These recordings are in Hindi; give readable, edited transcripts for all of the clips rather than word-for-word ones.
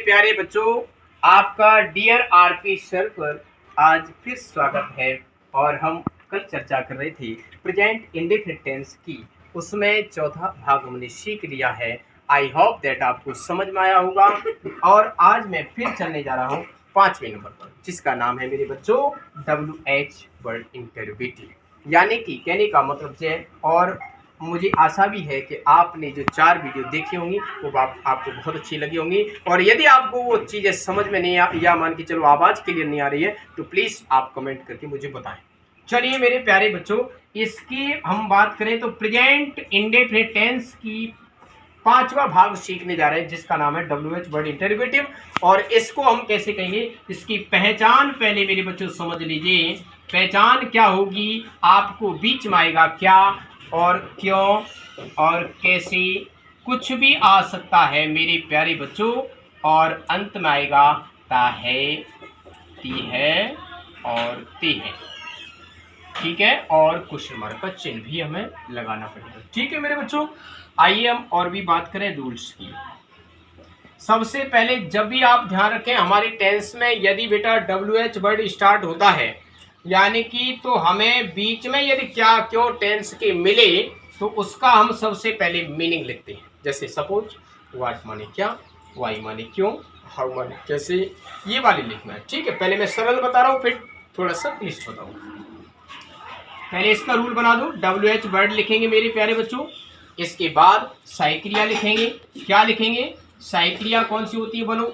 प्यारे बच्चों, आपका डियर आरपी सर पर आज फिर स्वागत है। और हम कल चर्चा कर रहे थे प्रेजेंट इंडेफिनिट टेंस की, उसमें चौथा भाग हमने सीख लिया है। आई होप दैट आपको समझ में आया होगा। और आज मैं फिर चलने जा रहा हूँ 5वें नंबर पर, जिसका नाम है मेरे बच्चों WH वर्ड इंटरोगेटिव, यानी कि कहने का मतलब है। और मुझे आशा भी है कि आपने जो 4 वीडियो देखी होंगी वो आपको बहुत अच्छी लगी होंगी। और यदि आपको वो चीज़ें समझ में नहीं या मान के चलो आवाज़ क्लियर नहीं आ रही है तो प्लीज़ आप कमेंट करके मुझे बताएं। चलिए मेरे प्यारे बच्चों, इसकी हम बात करें तो प्रेजेंट इंडेफिनिट टेंस की 5वां भाग सीखने जा रहे हैं, जिसका नाम है WH वर्ड इंटरोगेटिव। और इसको हम कैसे कहेंगे, इसकी पहचान पहले मेरे बच्चों समझ लीजिए। पहचान क्या होगी, आपको बीच में आएगा क्या और क्यों और कैसे, कुछ भी आ सकता है मेरे प्यारे बच्चों। और अंत में आएगा ता है, ती है और ते है, ठीक है। और क्वेश्चन मार्क का चिन्ह भी हमें लगाना पड़ेगा, ठीक है मेरे बच्चों। आइए हम और भी बात करें रूल्स की। सबसे पहले जब भी आप ध्यान रखें, हमारे टेंस में यदि बेटा WH वर्ड स्टार्ट होता है यानी कि, तो हमें बीच में यदि क्या क्यों टेंस के मिले तो उसका हम सबसे पहले मीनिंग लिखते हैं। जैसे सपोज व्हाट माने क्या, वाई माने क्यों, हाउ माने कैसे, ये वाली लिखना है, ठीक है। पहले मैं सरल बता रहा हूँ, फिर थोड़ा सा क्लिष्ट बताऊँ। पहले इसका रूल बना दूँ। WH वर्ड लिखेंगे मेरे प्यारे बच्चों, इसके बाद सहायक क्रिया लिखेंगे। क्या लिखेंगे, सहायक क्रिया कौन सी होती है बोलो,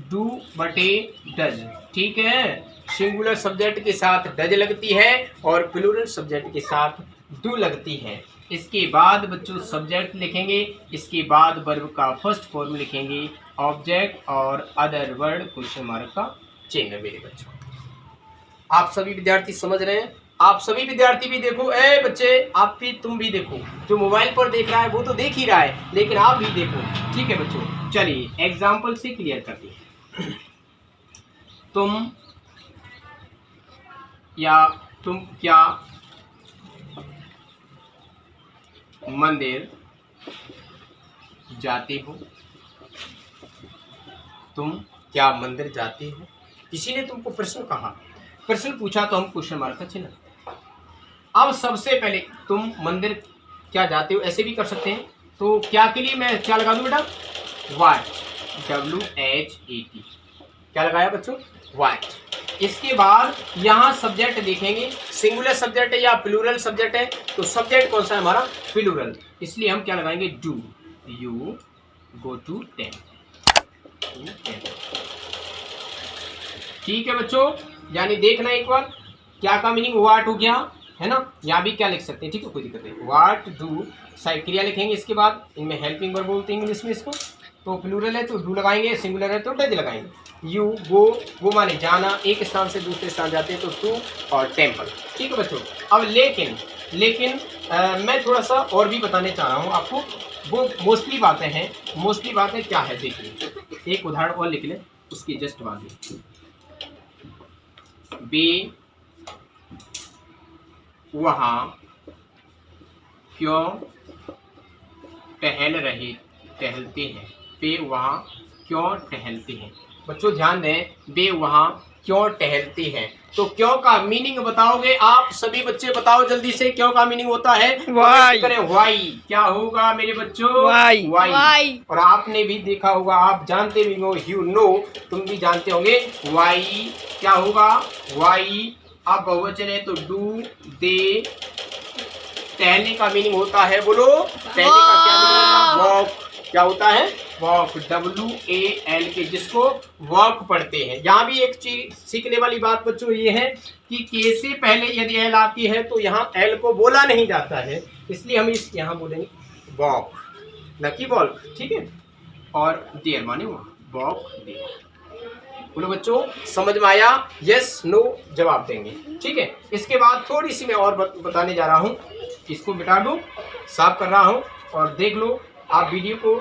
डू बटे डज, ठीक है। सिंगुलर सब्जेक्ट के साथ डज लगती है और प्लूरल सब्जेक्ट के साथ डू लगती है। इसके बाद बच्चों सब्जेक्ट लिखेंगे, इसके बाद वर्ब का फर्स्ट फॉर्म लिखेंगे, ऑब्जेक्ट और अदर वर्ड क्वेश्चन मार्क का चिन्ह मेरे बच्चों। आप सभी विद्यार्थी समझ रहे हैं? आप सभी विद्यार्थी भी देखो, ए बच्चे आप भी, तुम भी देखो। जो मोबाइल पर देख रहा है वो तो देख ही रहा है, लेकिन आप भी देखो, ठीक है बच्चों। चलिए एग्जाम्पल से क्लियर करते हैं। तुम या तुम क्या मंदिर जाते हो, तुम क्या मंदिर जाते हो। किसी ने तुमको प्रश्न कहा, प्रश्न पूछा तो हम क्वेश्चन मार्क का चिन्ह। अब सबसे पहले तुम मंदिर क्या जाते हो ऐसे भी कर सकते हैं, तो क्या के लिए मैं क्या लगा दूं बेटा, वाट, WHAT, क्या लगाया बच्चों, वाट। इसके बाद यहाँ सब्जेक्ट देखेंगे, सिंगुलर सब्जेक्ट है या प्लूरल सब्जेक्ट है, तो सब्जेक्ट कौन सा है हमारा, प्लूरल, इसलिए हम क्या लगाएंगे, do, you go to temple, ठीक है बच्चों। यानी देखना एक बार, क्या का मीनिंग वाट हो गया है ना, यहाँ भी क्या लिख सकते हैं, ठीक है, कोई दिक्कत नहीं। वाट डू, सहायक क्रिया लिखेंगे, इसके बाद इनमें हेल्पिंग वर्ब बोलते हैं इंग्लिश में इसको, तो प्लूरल है तो डू लगाएंगे, सिंगुलर है तो डज लगाएंगे। यू वो माने जाना, एक स्थान से दूसरे स्थान जाते हैं तो टू और टेम्पल, ठीक है बच्चों। अब लेकिन मैं थोड़ा सा और भी बताने चाह रहा हूँ आपको। वो मोस्टली बातें हैं, मोस्टली बातें क्या है देखिए, एक उदाहरण और लिख लें उसकी जस्ट बाद में। वे वहाँ क्यों टहलते हैं, वे वहाँ क्यों टहलते हैं। बच्चों ध्यान दें, वे वहाँ क्यों टहलते हैं, तो क्यों का मीनिंग बताओगे आप सभी बच्चे, बताओ जल्दी से, क्यों का मीनिंग होता है, वाई करें, वाई। क्या होगा मेरे बच्चों, वाई। और आपने भी देखा होगा, आप जानते भी हो, यू नो, तुम भी जानते होंगे, वाई क्या होगा, वाई। अब बहुवचन है तो डू, दे। टहलने का मीनिंग होता है, बोलो टहलने का क्या मीनिंग होता है, वॉक। क्या होता है, वॉक, WALK, जिसको वॉक पढ़ते हैं। यहाँ भी एक चीज सीखने वाली बात बच्चों ये है कि के से पहले यदि एल आती है तो यहाँ एल को बोला नहीं जाता है, इसलिए हम इस यहाँ बोलेंगे वॉक, न कि वॉक, ठीक है। और देयर माने वहाँ, वॉक देयर। बोलो बच्चों समझ में आया, यस नो जवाब देंगे, ठीक है। इसके बाद थोड़ी सी मैं और बताने जा रहा हूँ, इसको मिटा दूँ, साफ कर रहा हूँ, और देख लो आप वीडियो को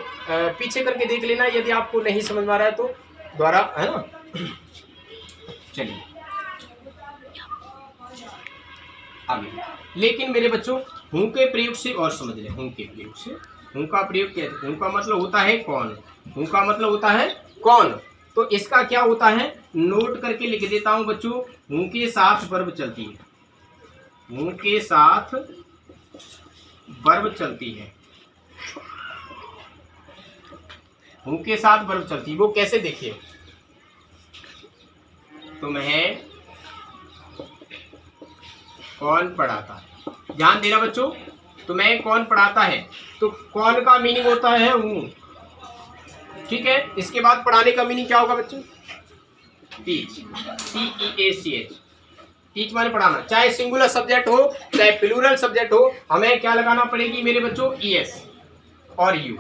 पीछे करके देख लेना यदि आपको नहीं समझ में आ रहा है तो, द्वारा, है ना। चलिए आगे, लेकिन मेरे बच्चों हूँ के प्रयोग से और समझ लें। हूँ के प्रयोग से, हूँ का प्रयोग क्या है, हूँ का मतलब होता है कौन, हूँ का मतलब होता है कौन, तो इसका क्या होता है, नोट करके लिख देता हूं बच्चों, हूं के साथ वर्ब चलती है, हूं के साथ वर्ब चलती है, हूं के साथ वर्ब चलती है। वो कैसे देखिए, तुम्हें कौन पढ़ाता है, ध्यान देना बच्चों, तुम्हें कौन पढ़ाता है, तो कौन का मीनिंग होता है हूं, ठीक है। इसके बाद पढ़ाने का मीनिंग क्या होगा बच्चों, टीच, TEACH, टीच माने पढ़ाना, चाहे सिंगुलर सब्जेक्ट हो चाहे प्लूरल सब्जेक्ट हो, हमें क्या लगाना पड़ेगी मेरे बच्चों, ES और U,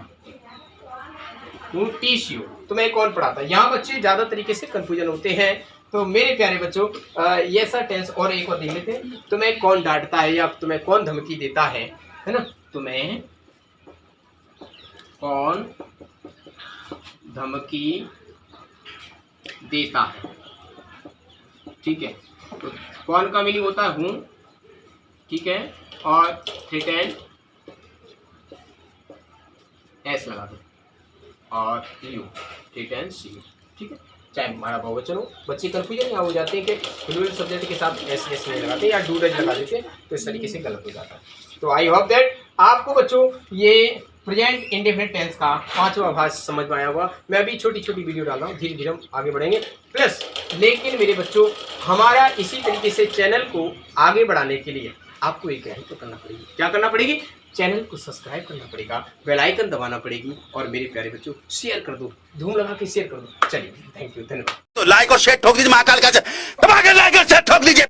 टीच यू, तुम्हें कौन पढ़ाता है। यहाँ बच्चे ज्यादा तरीके से कंफ्यूजन होते हैं, तो मेरे प्यारे बच्चों ये सा टेंस और एक और देख लेते हैं, तुम्हें कौन डांटता है या तुम्हें कौन धमकी देता है ना, तुम्हें कौन धमकी देता है, ठीक है। तो कौन का मीनिंग होता है हूं, ठीक है, और थ्रेटन एस लगा दो और यू, थ्रेटन सी, ठीक है। चाहे हमारा बहुवचन हो, बच्चे कंफ्यूजन यहाँ हो जाते हैं कि प्लूरल सब्जेक्ट के साथ एस नहीं लगाते या डू डज लगा देते, तो इस तरीके से गलत हो जाता है। तो आई होप दैट आपको बच्चों ये प्रेजेंट इंडेफिनिट टेंस का 5वां भाग समझ में आया होगा। मैं अभी छोटी छोटी वीडियो डाल रहा हूँ, धीरे धीरे हम आगे बढ़ेंगे। प्लस लेकिन मेरे बच्चों हमारा इसी तरीके से चैनल को आगे बढ़ाने के लिए आपको एक हेल्प तो करना पड़ेगी, क्या करना पड़ेगी, चैनल को सब्सक्राइब करना पड़ेगा, बेल आइकन दबाना पड़ेगी, और मेरे प्यारे बच्चों शेयर कर दो, धूम लगा के शेयर कर दो। चलिए, थैंक यू, धन्यवाद। तो लाइक और शेयर ठोक दीजिए, महाकाल का दबा के लाइक और शेयर ठोक दीजिए।